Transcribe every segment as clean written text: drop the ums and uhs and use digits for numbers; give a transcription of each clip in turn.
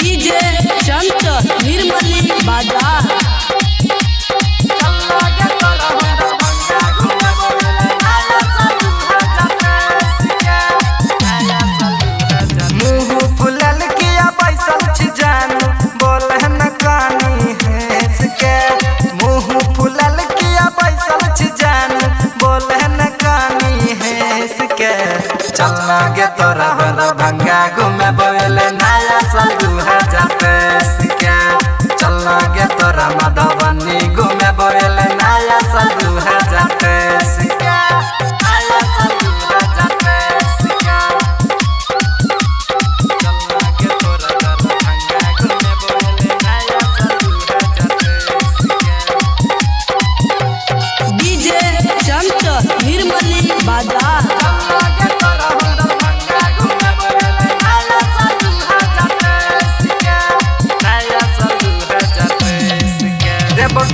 DJ चंचल निर्मली बाजार। चलना गे तोरा बड़ा भंगा घूमे बोले नया साल 2023 के। चलना गे तोरा मधुबनी घूमे बोले नया साल 2023 के। नया साल 2023 के। चलना गे तोरा बड़ा भंगा घूमे बोले नया साल 2023 के। डीजे चंचल निर्मली बाजार।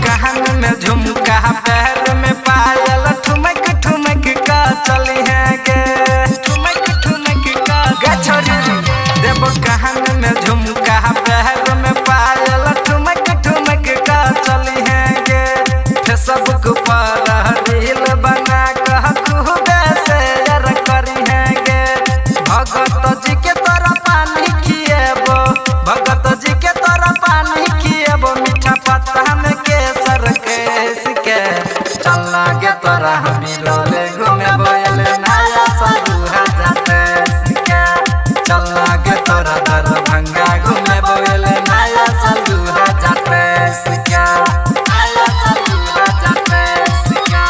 कान में झुमका पैर में पायल ठुमक ठुमक का चली है गे। ठुमक ठुमक का गछरी देव कान में झुमका पैर में पायल ठुमक ठुमक का चली है गे। फेसबुक पर रील बना कह खूब शेयर करी है गे। भगत जी के तोरा पानी खिएबो भगत जी के तोरा पानी खिएबो मीठा पत्ता में चलना गे तोरा मिलोले घूमे बोले नया साल 2023 के। चलना गे तोरा दरभंगा घूमे बोले नया साल 2023 के। नया साल 2023 के।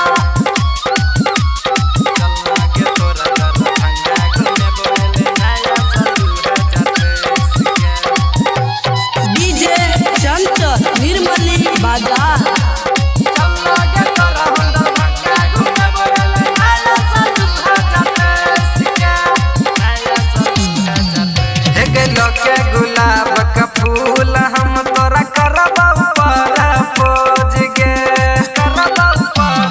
चलना गे तोरा दरभंगा घूमे बोले नया साल 2023 के। डीजे चंचल निर्मली बाजार। के गुलाब का फूल हम तोरा करबा ऊपर पोज गे। करबा ऊपर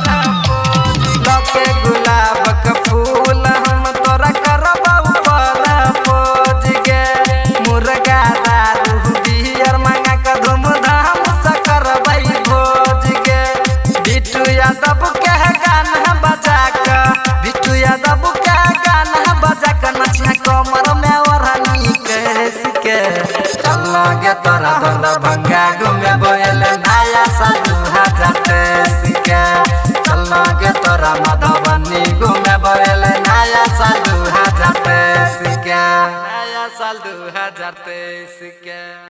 पोज लके गुलाब का फूल हम तोरा करबा ऊपर पोज गे। मुर्गा दारू बियर मांगा के धूमधाम से करबै भोज गे। बिट्टू यादव के गाना बजा के बिट्टू यादव के गाना बजा के नचिया कमर में ओढ़नी के। चलना गे तोरा दरभंगा घूमे बोले नया साल 2023 के। चलना गे तोरा मधुबनी घूमे बोले नया साल 2023 के। नया साल 2023 के।